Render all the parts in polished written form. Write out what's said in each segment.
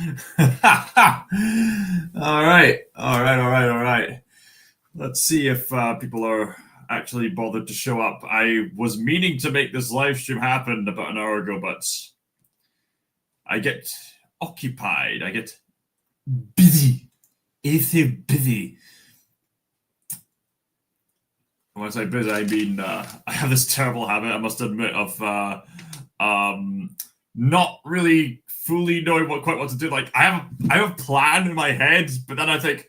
All right, all right. Let's see if people are actually bothered to show up. I was meaning to make this live stream happen about an hour ago, but I get occupied. I get busy. It's so busy. When I say busy, I mean I have this terrible habit, I must admit, of not really fully knowing quite what to do. Like I have a plan in my head, but then I think,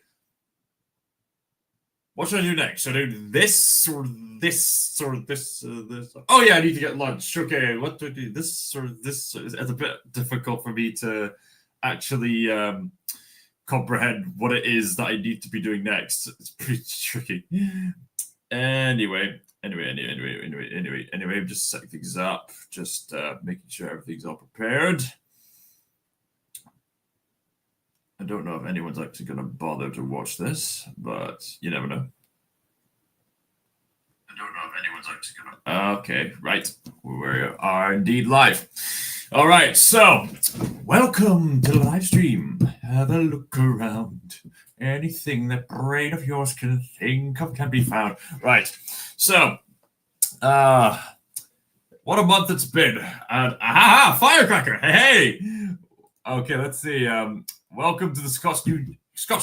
what should I do next? Should I do this or this or this? This? Oh yeah, I need to get lunch. Okay, what do I do? This or this? It's a bit difficult for me to actually comprehend what it is that I need to be doing next. It's pretty tricky. Anyway, just setting things up, just making sure everything's all prepared. I don't know if anyone's actually going to bother to watch this, but you never know. I don't know if anyone's actually going to. Okay, right. We are indeed live. All right, so welcome to the live stream. Have a look around. Anything that brain of yours can think of can be found. Right, so what a month it's been. And firecracker. Hey. Okay, let's see. Welcome to the Scots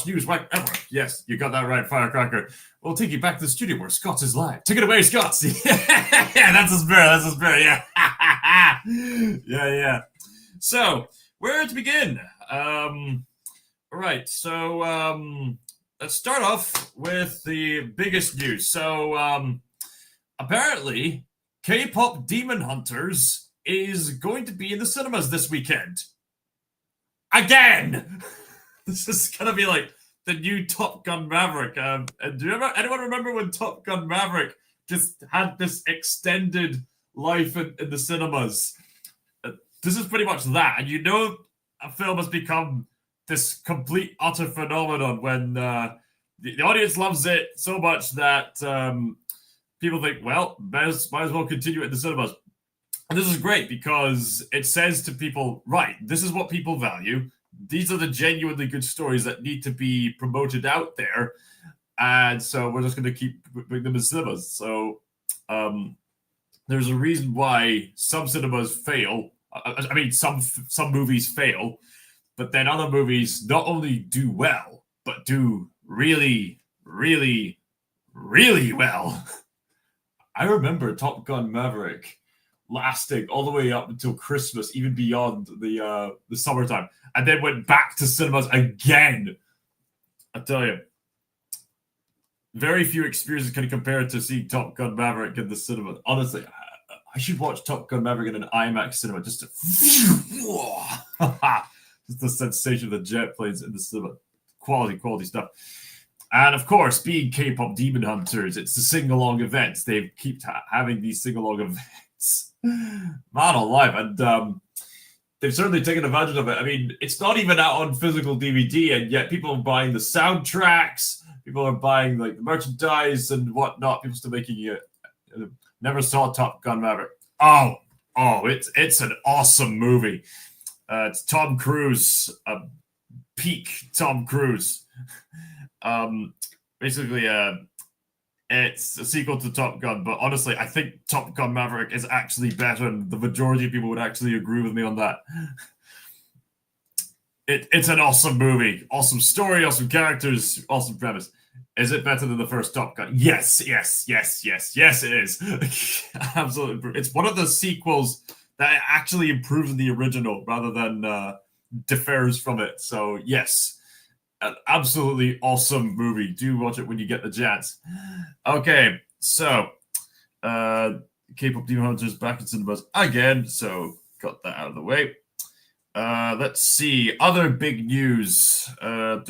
News Ever. Yes, you got that right, firecracker. We'll take you back to the studio where Scots is live. Take it away, Scots. Yeah, that's the spirit. Yeah. Yeah. So, where to begin? Right, so let's start off with the biggest news. So, apparently, K-pop Demon Hunters is going to be in the cinemas this weekend. Again! This is going to be like the new Top Gun Maverick. Anyone remember when Top Gun Maverick just had this extended life in the cinemas? This is pretty much that. And you know a film has become this complete, utter phenomenon when the audience loves it so much that people think, well, might as well continue it in the cinemas. And this is great because it says to people, right, this is what people value. These are the genuinely good stories that need to be promoted out there. And so we're just going to keep putting them in cinemas. So there's a reason why some cinemas fail. I mean, some movies fail, but then other movies not only do well, but do really, really, really well. I remember Top Gun Maverick lasting all the way up until Christmas, even beyond the summertime, and then went back to cinemas again. I tell you, very few experiences can compare to seeing Top Gun Maverick in the cinema. Honestly, I should watch Top Gun Maverick in an IMAX cinema just to just the sensation of the jet planes in the cinema. Quality stuff. And of course, being K-pop Demon Hunters, it's the sing-along events. They keep having these sing-along events. Man alive. And they've certainly taken advantage of it. I mean, it's not even out on physical DVD, and yet people are buying the soundtracks. People are buying like the merchandise and whatnot. People still making it. Never saw Top Gun Maverick. Oh, it's an awesome movie. It's Tom Cruise, peak Tom Cruise. Basically, it's a sequel to Top Gun, but honestly, I think Top Gun Maverick is actually better, and the majority of people would actually agree with me on that. It's an awesome movie, awesome story, awesome characters, awesome premise. Is it better than the first Top Gun? Yes, it is. Absolutely. It's one of the sequels that actually improves on the original rather than differs from it. So, yes, an absolutely awesome movie. Do watch it when you get the chance. Okay, so K-pop Demon Hunters back in cinemas again. So, got that out of the way. Let's see. Other big news. Back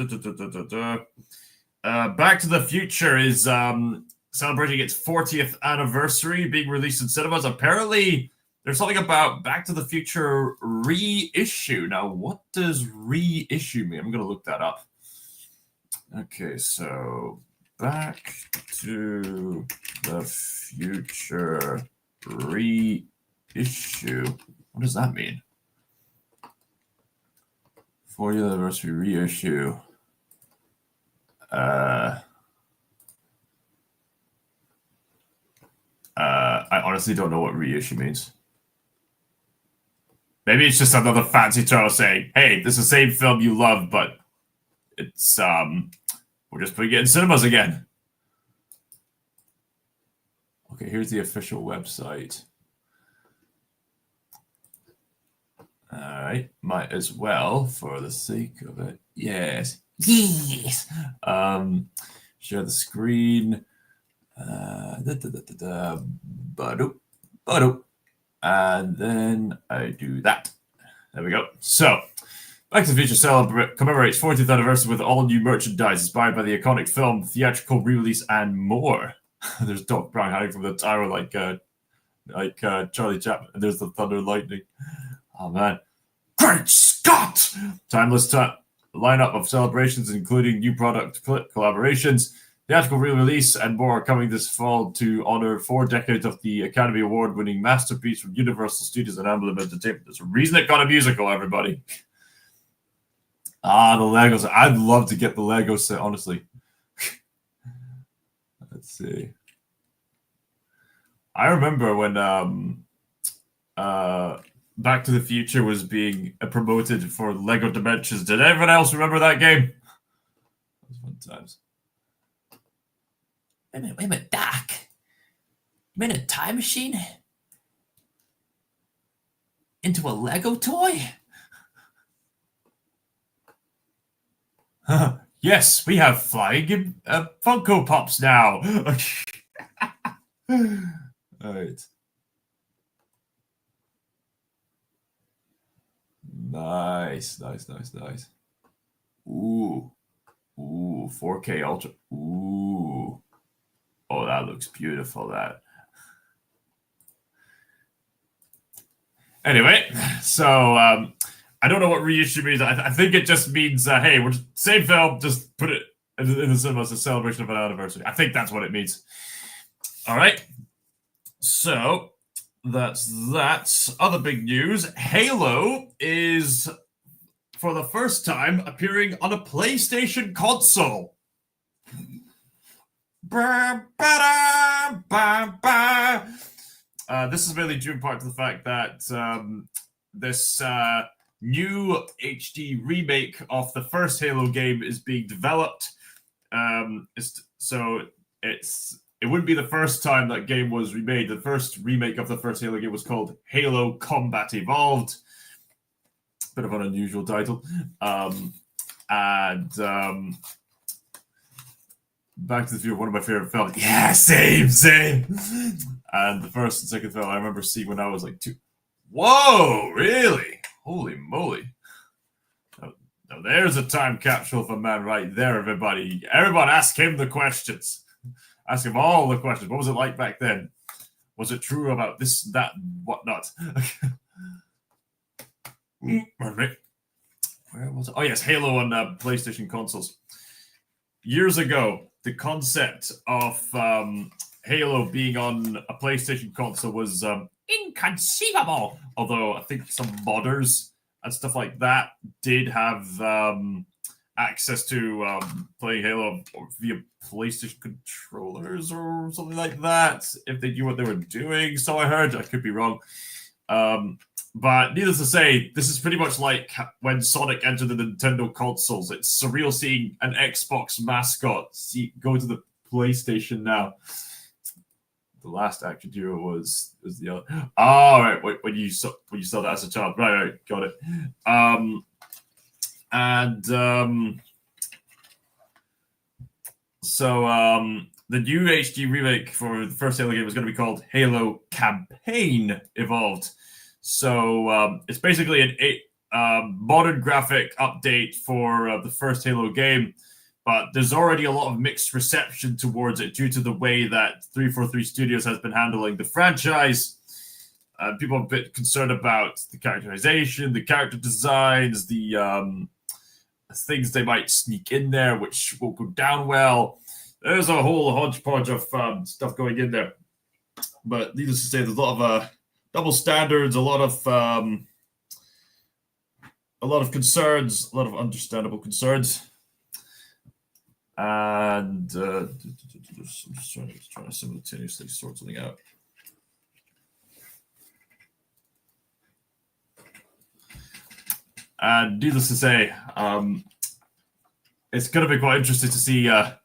to the Future is celebrating its 40th anniversary, being released in cinemas. Apparently, there's something about Back to the Future reissue. Now, what does reissue mean? I'm going to look that up. Okay, so Back to the Future reissue. What does that mean? 40th anniversary reissue. I honestly don't know what reissue means. Maybe it's just another fancy term saying, "Hey, this is the same film you love, but it's we're just putting it in cinemas again." Okay, here's the official website. All right, might as well for the sake of it. Yes. Share the screen. And then I do that. There we go. So, Back to the Future commemorates 40th anniversary with all new merchandise inspired by the iconic film, theatrical re-release, and more. There's Doc Brown hiding from the tower like Charlie Chaplin. And there's the thunder and lightning. Oh man, great Scott! Timeless lineup of celebrations, including new product collaborations, theatrical re-release, and more are coming this fall to honor 4 decades of the Academy Award-winning masterpiece from Universal Studios and Amblin Entertainment. There's a reason it got a musical, everybody. The Legos. I'd love to get the Lego set, honestly. Let's see. I remember when Back to the Future was being promoted for Lego Dimensions. Did anyone else remember that game? That was fun times. Wait a minute, Doc. You made a time machine into a Lego toy? Yes, we have flying Funko Pops now. All right. Nice. Ooh, 4K Ultra. Ooh. Oh, that looks beautiful, that. Anyway, so I don't know what reissue means. I think it just means, hey, we're just, same film, just put it in the cinema as a celebration of an anniversary. I think that's what it means. All right. So that's that. Other big news. Halo is, for the first time, appearing on a PlayStation console. This is really due in part to the fact that this new HD remake of the first Halo game is being developed. So it wouldn't be the first time that game was remade. The first remake of the first Halo game was called Halo Combat Evolved. Bit of an unusual title. Back to the Future, one of my favorite films. Yeah, same. And the first and second film I remember seeing when I was like 2. Whoa, really? Holy moly. Now there's a time capsule for man right there, everybody. Everyone ask him the questions. Ask him all the questions. What was it like back then? Was it true about this, that, whatnot? Where was it? Oh, yes, Halo on PlayStation consoles. Years ago, the concept of Halo being on a PlayStation console was inconceivable. Although I think some modders and stuff like that did have access to playing Halo via PlayStation controllers or something like that, if they knew what they were doing. So I heard. I could be wrong. But needless to say, this is pretty much like when Sonic entered the Nintendo consoles. It's surreal seeing an Xbox mascot go to the PlayStation now. The last action hero was the other. Oh, right. When you saw that as a child, right, got it. So the new HD remake for the first Halo game was going to be called Halo Campaign Evolved. So it's basically a modern graphic update for the first Halo game, but there's already a lot of mixed reception towards it due to the way that 343 Studios has been handling the franchise. People are a bit concerned about the characterization, the character designs, the things they might sneak in there, which won't go down well. There's a whole hodgepodge of stuff going in there. But needless to say, there's a lot of double standards, a lot of a lot of concerns, a lot of understandable concerns. And I'm just trying to simultaneously sort something out. And needless to say, it's going to be quite interesting to see Halo.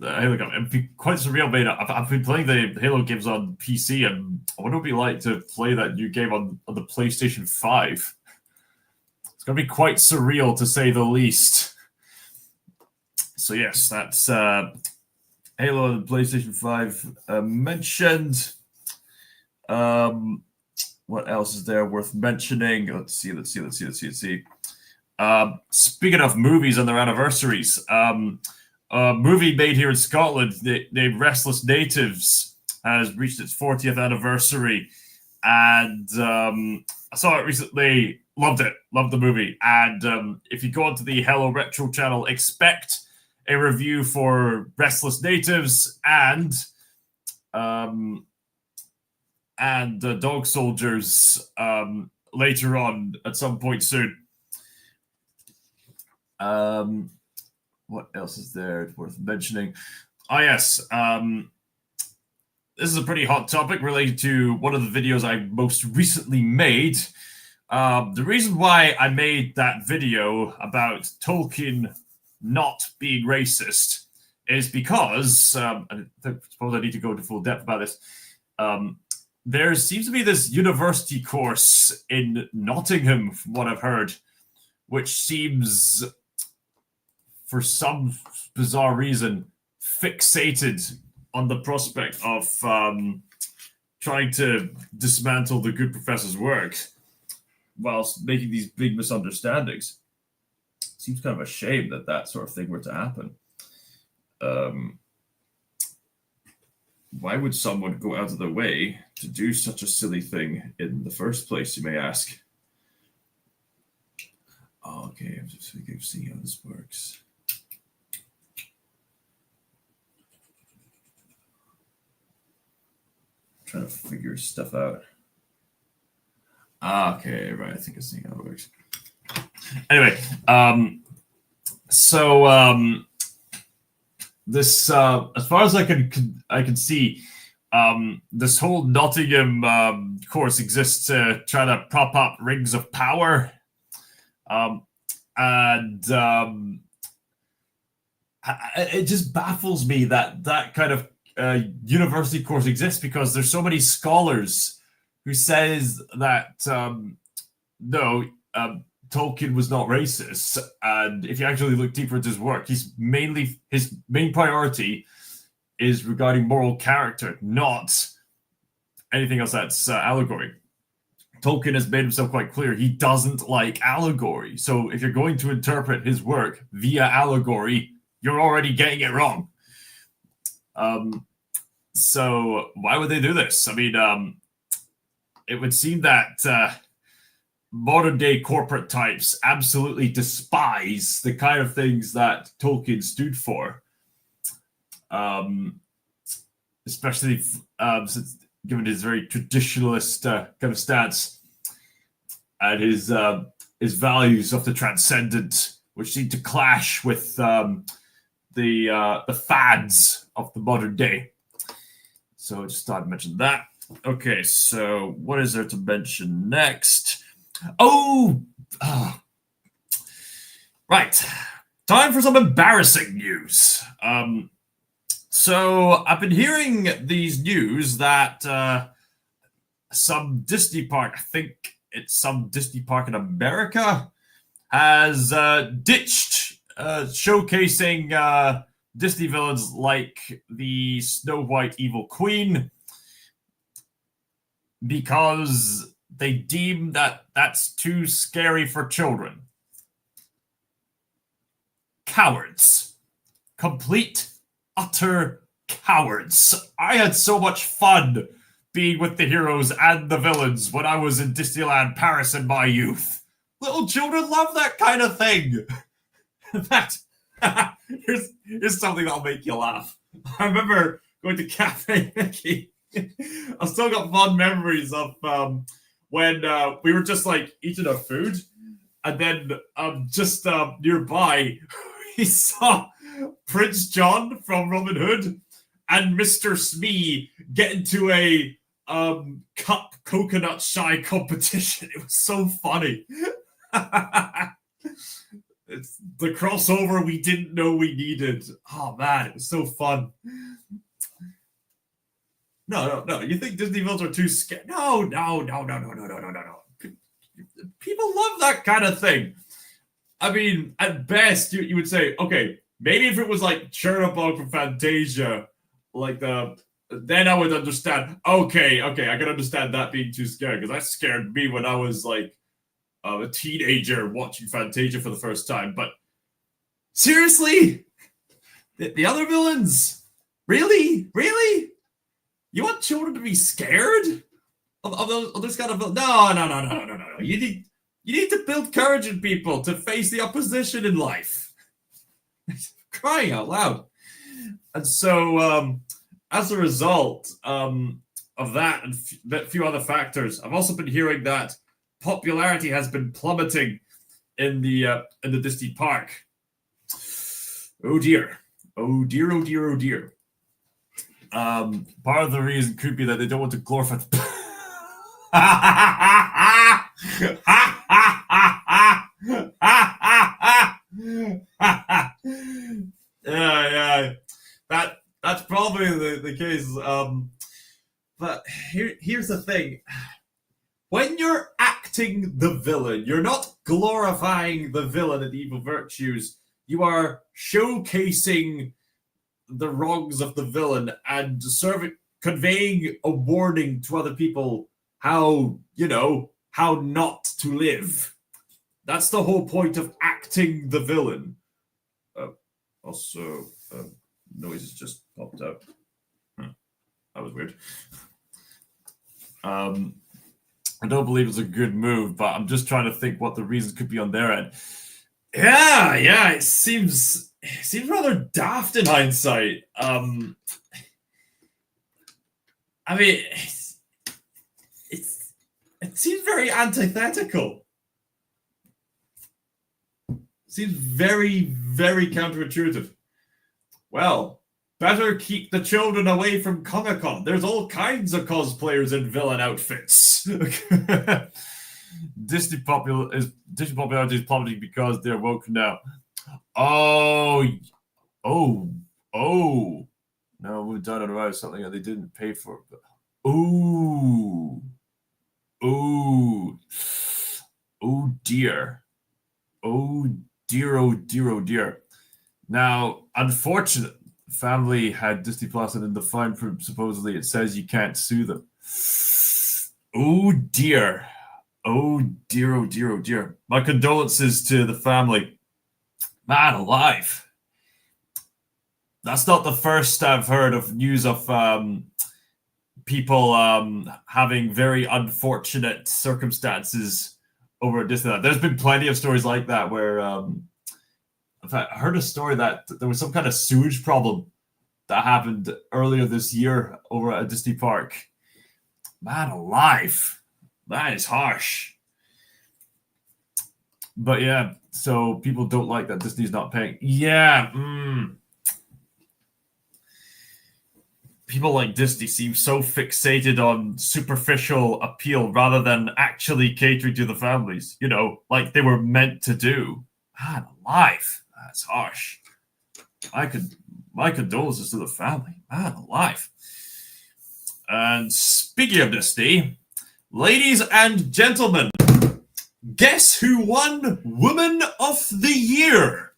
It'd be quite surreal, mate. I've been playing the Halo games on PC, and I wonder what it'd be like to play that new game on the PlayStation 5. It's going to be quite surreal, to say the least. So yes, that's Halo and PlayStation 5 mentioned. What else is there worth mentioning? Let's see. Speaking of movies and their anniversaries, a movie made here in Scotland named Restless Natives has reached its 40th anniversary. And I saw it recently, loved it, loved the movie. And if you go onto the Hello Retro channel, expect a review for Restless Natives and Dog Soldiers later on at some point soon. What else is there worth mentioning? Yes. This is a pretty hot topic related to one of the videos I most recently made. The reason why I made that video about Tolkien not being racist is because, I suppose I need to go into full depth about this. There seems to be this university course in Nottingham, from what I've heard, which seems, for some bizarre reason, fixated on the prospect of trying to dismantle the good professor's work whilst making these big misunderstandings. Seems kind of a shame that that sort of thing were to happen. Why would someone go out of their way to do such a silly thing in the first place, you may ask? Oh, okay, I'm just thinking of seeing how this works. Trying to figure stuff out. Okay, right. I think I see how it works. Anyway, this, as far as I can see, this whole Nottingham course exists to try to prop up rings of power, it just baffles me that that kind of university course exists, because there's so many scholars who says that no, Tolkien was not racist, and if you actually look deeper into his work, his main priority is regarding moral character, not anything else that's allegory. Tolkien has made himself quite clear he doesn't like allegory. So if you're going to interpret his work via allegory, you're already getting it wrong. So why would they do this? I mean, it would seem that modern day corporate types absolutely despise the kind of things that Tolkien stood for. Especially since, given his very traditionalist kind of stance and his values of the transcendent, which seem to clash with the fads of the modern day. So I just thought I'd mention that. Okay, so what is there to mention next? Right. Time for some embarrassing news. So I've been hearing these news that some Disney park, I think it's some Disney park in America, has ditched showcasing Disney villains like the Snow White evil queen, because they deem that that's too scary for children. Cowards. Complete, utter cowards. I had so much fun being with the heroes and the villains when I was in Disneyland Paris in my youth. Little children love that kind of thing. In fact, here's something that'll make you laugh. I remember going to Cafe Mickey. I've still got fond memories of when we were just like eating our food, and then just nearby, he saw Prince John from Robin Hood and Mr. Smee get into a cup coconut shy competition. It was so funny. It's the crossover we didn't know we needed. Oh man, it was so fun. No. You think Disney villains are too scary? No. People love that kind of thing. I mean, at best, you would say, okay, maybe if it was like Chernobog from Fantasia, then I would understand. Okay, I can understand that being too scary because that scared me when I was like a teenager watching Fantasia for the first time. But seriously, the other villains, really? You want children to be scared of those kind of villains? No. You need to build courage in people to face the opposition in life. Crying out loud. And so, as a result of that and a few other factors, I've also been hearing that popularity has been plummeting in the Disney park. Oh dear. Part of the reason could be that they don't want to glorify. Yeah. That's probably the case. But here's the thing: when you're acting the villain, you're not glorifying the villain and the evil virtues. You are showcasing the wrongs of the villain and conveying a warning to other people how not to live. That's the whole point of acting the villain. Also, noises just popped up. That was weird. I don't believe it's a good move, but I'm just trying to think what the reasons could be on their end. Yeah, it seems rather daft in hindsight. I mean, it seems very antithetical. Seems very, very counterintuitive. Well, better keep the children away from Comic-Con. There's all kinds of cosplayers in villain outfits. Disney popularity is plummeting because they're woke now. Oh. No, we've done it right. Something that they didn't pay for. Oh dear. Oh dear. Now, unfortunate family had Disney Plus, and in the fine print, supposedly it says you can't sue them. Oh dear. Oh dear. My condolences to the family. Man alive. That's not the first I've heard of news of people having very unfortunate circumstances over Disneyland. There's been plenty of stories like that where in fact, I heard a story that there was some kind of sewage problem that happened earlier this year over at a Disney park. Man alive. That is harsh. But yeah, so people don't like that Disney's not paying. Yeah. People like Disney seem so fixated on superficial appeal rather than actually catering to the families, like they were meant to do. Man alive. That's harsh. My condolences to the family. Man alive. And speaking of Disney, ladies and gentlemen, guess who won Woman of the Year?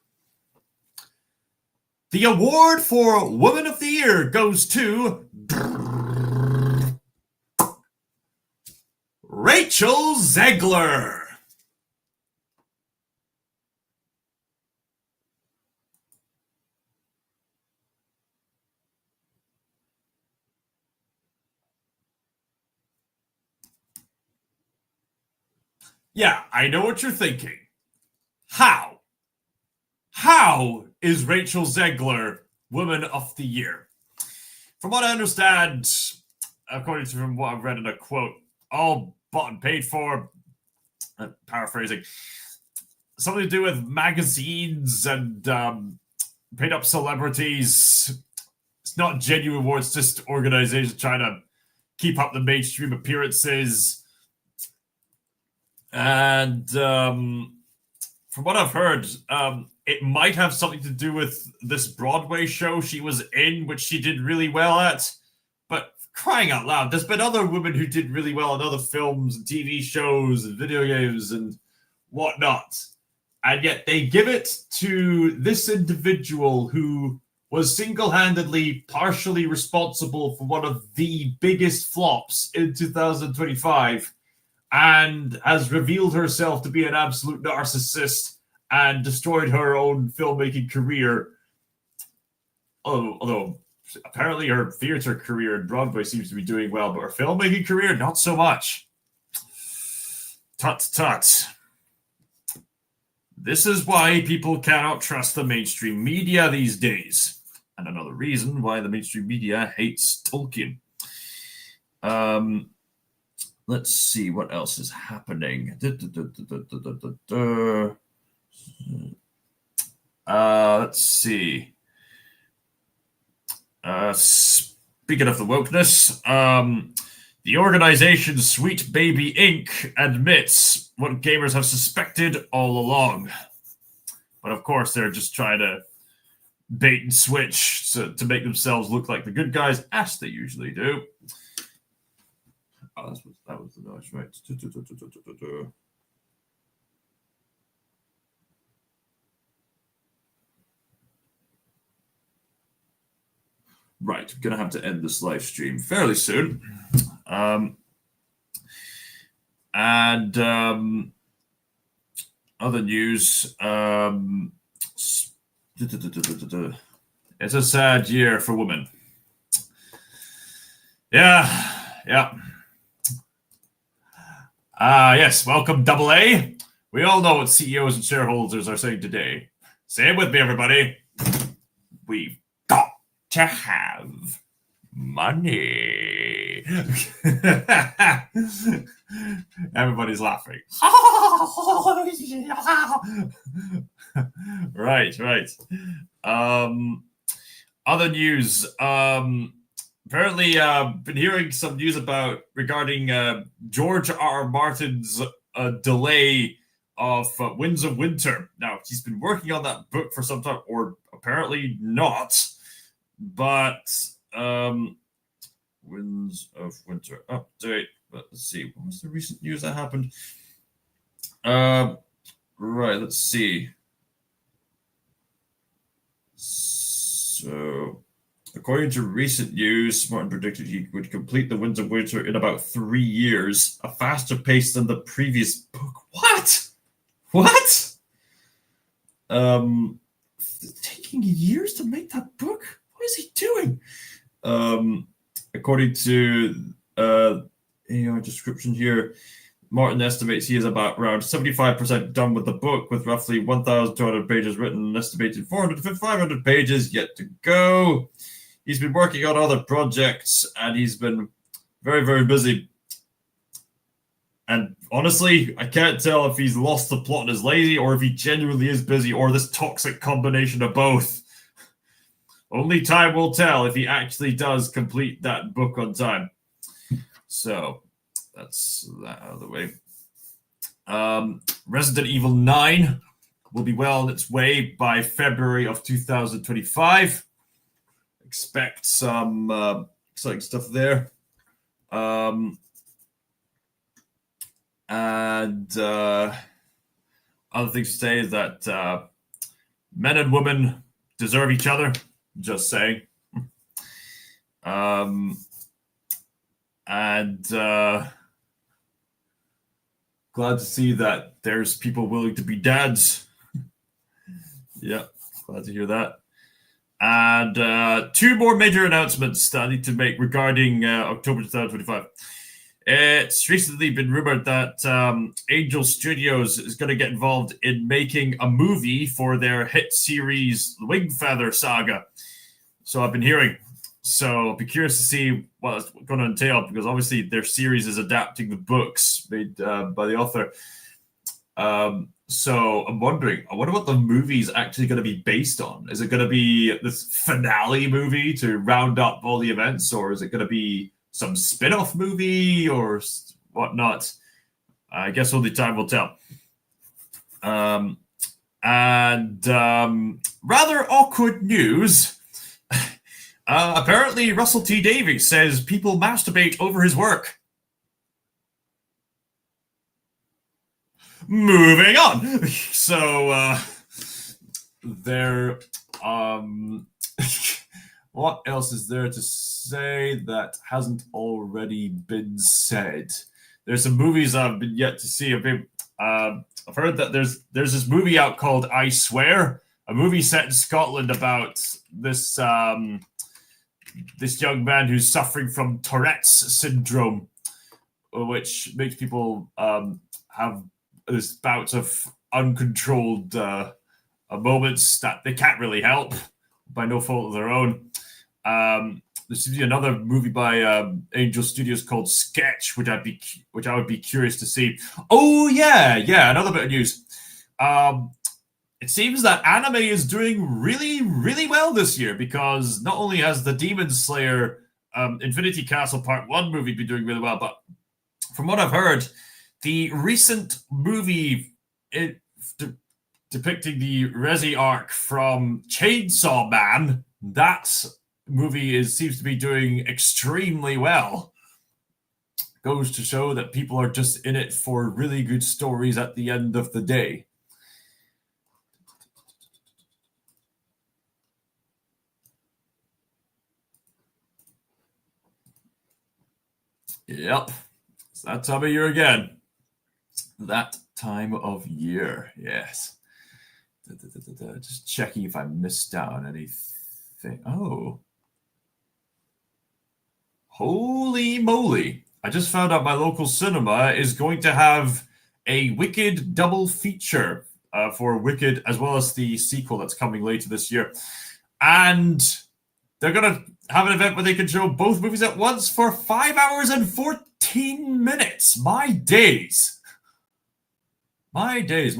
The award for Woman of the Year goes to Rachel Zegler. Yeah, I know what you're thinking. How? How is Rachel Zegler Woman of the Year? From what I understand, according to what I've read in a quote, all bought and paid for, paraphrasing, something to do with magazines and paid up celebrities. It's not genuine war. It's just organizations trying to keep up the mainstream appearances. And from what I've heard, it might have something to do with this Broadway show she was in, which she did really well at. But crying out loud, there's been other women who did really well in other films and TV shows and video games and whatnot. And yet they give it to this individual who was single-handedly partially responsible for one of the biggest flops in 2025 and has revealed herself to be an absolute narcissist and destroyed her own filmmaking career. Although apparently her theater career in Broadway seems to be doing well, but her filmmaking career, not so much. Tut tut. This is why people cannot trust the mainstream media these days. And another reason why the mainstream media hates Tolkien. Let's see what else is happening. Let's see. Speaking of the wokeness, the organization Sweet Baby Inc. admits what gamers have suspected all along. But of course, they're just trying to bait and switch to make themselves look like the good guys, as they usually do. Oh, that was the noise, right? Right, I'm going to have to end this live stream fairly soon. Other news. It's a sad year for women. Yeah. Yes, welcome, Double A. We all know what CEOs and shareholders are saying today. Say it with me, everybody. We've got to have money. Everybody's laughing. Right. Other news. Apparently, been hearing some news regarding George R. Martin's delay of Winds of Winter. Now, he's been working on that book for some time, or apparently not. But Winds of Winter update. Let's see. What was the recent news that happened? Right. Let's see. So, according to recent news, Martin predicted he would complete the Winds of Winter in about 3 years, a faster pace than the previous book. What? Taking years to make that book? What is he doing? According to description here, Martin estimates he is around 75% done with the book, with roughly 1,200 pages written and estimated 400 to 500 pages yet to go. He's been working on other projects, and he's been very, very busy. And honestly, I can't tell if he's lost the plot and is lazy, or if he genuinely is busy, or this toxic combination of both. Only time will tell if he actually does complete that book on time. So, that's that out of the way. Resident Evil 9 will be well on its way by February of 2025. Expect some exciting stuff there. And other things to say is that men and women deserve each other. Just saying. Glad to see that there's people willing to be dads. Yeah, glad to hear that. And 2 more major announcements that I need to make regarding October 2025. It's recently been rumored that Angel Studios is going to get involved in making a movie for their hit series, The Wingfeather Saga. So I've been hearing. So I'll be curious to see what it's going to entail, because obviously their series is adapting the books made by the author. So I'm wondering, I wonder what the movie's actually going to be based on. Is it going to be this finale movie to round up all the events, or is it going to be some spin-off movie or whatnot? I guess only time will tell. Rather awkward news. Apparently, Russell T Davies says people masturbate over his work. Moving on. So, there, what else is there to say that hasn't already been said? There's some movies I've been yet to see. I've heard that there's this movie out called I Swear, a movie set in Scotland about this this young man who's suffering from Tourette's syndrome, which makes people have this bouts of uncontrolled moments that they can't really help by no fault of their own. There seems to be another movie by Angel Studios called Sketch, which I would be curious to see. Oh yeah, another bit of news. It seems that anime is doing really, really well this year because not only has the Demon Slayer Infinity Castle Part 1 movie been doing really well, but from what I've heard, the recent movie depicting the Resi arc from Chainsaw Man, that movie seems to be doing extremely well. Goes to show that people are just in it for really good stories at the end of the day. Yep. It's that time of year again. That time of year, yes. Just checking if I missed out on anything. Oh. Holy moly. I just found out my local cinema is going to have a Wicked double feature for Wicked, as well as the sequel that's coming later this year. And they're going to have an event where they can show both movies at once for 5 hours and 14 minutes. My days. My days.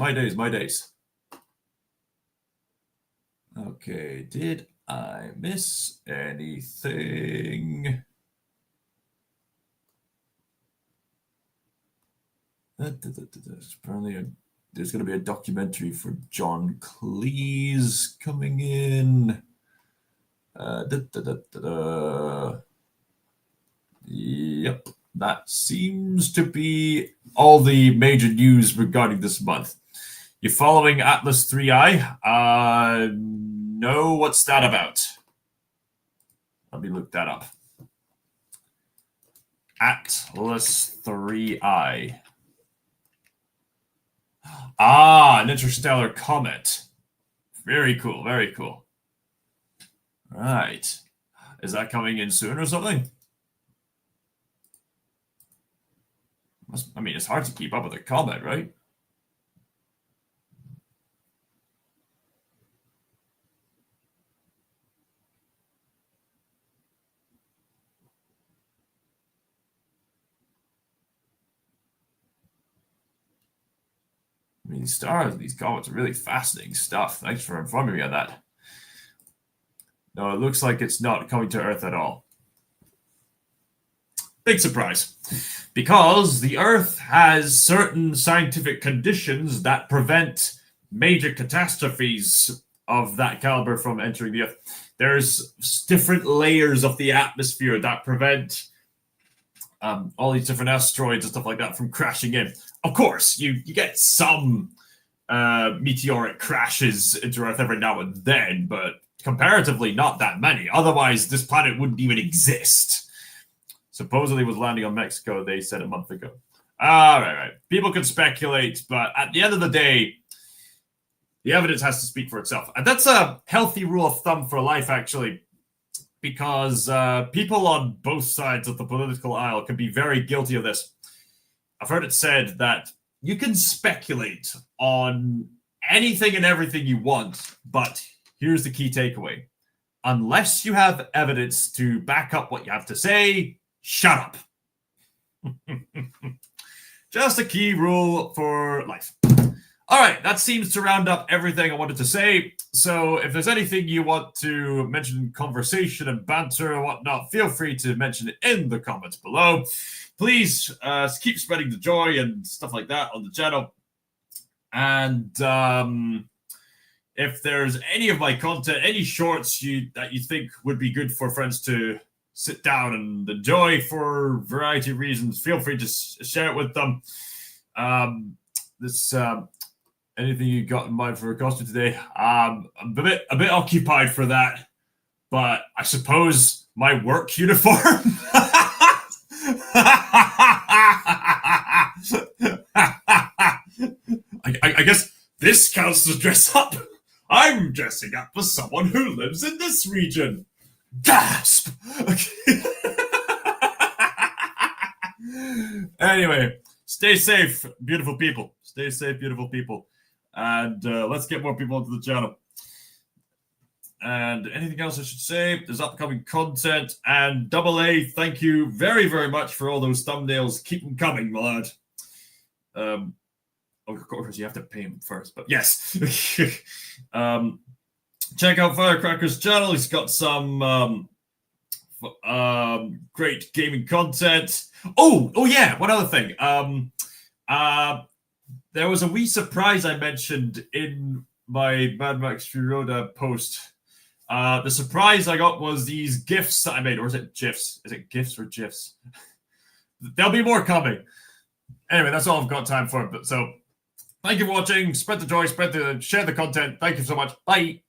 Okay, did I miss anything? Apparently, there's going to be a documentary for John Cleese coming in. Yep, that seems to be all the major news regarding this month. You following Atlas 3i? No, what's that about? Let me look that up. Atlas 3i. An interstellar comet. Very cool, very cool. Right. Is that coming in soon or something? I mean, it's hard to keep up with a comet, right? I mean, these stars, these comets are really fascinating stuff. Thanks for informing me on that. No, it looks like it's not coming to Earth at all. Big surprise. Because the Earth has certain scientific conditions that prevent major catastrophes of that caliber from entering the Earth. There's different layers of the atmosphere that prevent all these different asteroids and stuff like that from crashing in. Of course, you get some meteoric crashes into Earth every now and then, but comparatively not that many. Otherwise, this planet wouldn't even exist. Supposedly was landing on Mexico, they said a month ago. Right. People can speculate, but at the end of the day, the evidence has to speak for itself. And that's a healthy rule of thumb for life, actually, because people on both sides of the political aisle can be very guilty of this. I've heard it said that you can speculate on anything and everything you want, but here's the key takeaway. Unless you have evidence to back up what you have to say, shut up. Just a key rule for life. All right, that seems to round up everything I wanted to say. So if there's anything you want to mention in conversation and banter or whatnot, feel free to mention it in the comments below. Please keep spreading the joy and stuff like that on the channel. And if there's any of my content, any shorts that you think would be good for friends to sit down and enjoy for a variety of reasons, feel free to share it with them. Anything you got in mind for a costume today? I'm a bit occupied for that, but I suppose my work uniform. I guess this counts as dress up. I'm dressing up as someone who lives in this region. Gasp! Okay. Anyway, stay safe, beautiful people. Stay safe, beautiful people. And let's get more people onto the channel. And anything else I should say? There's upcoming content. And Double A, thank you very, very much for all those thumbnails. Keep them coming, my lad. Of course, you have to pay him first, but yes. Check out Firecracker's channel. He's got some great gaming content. Oh yeah, one other thing. There was a wee surprise I mentioned in my Mad Max Fury Road post. The surprise I got was these GIFs that I made, or is it GIFs? Is it GIFs or GIFs? There'll be more coming. Anyway, that's all I've got time for. So, thank you for watching. Spread the joy, share the content. Thank you so much. Bye.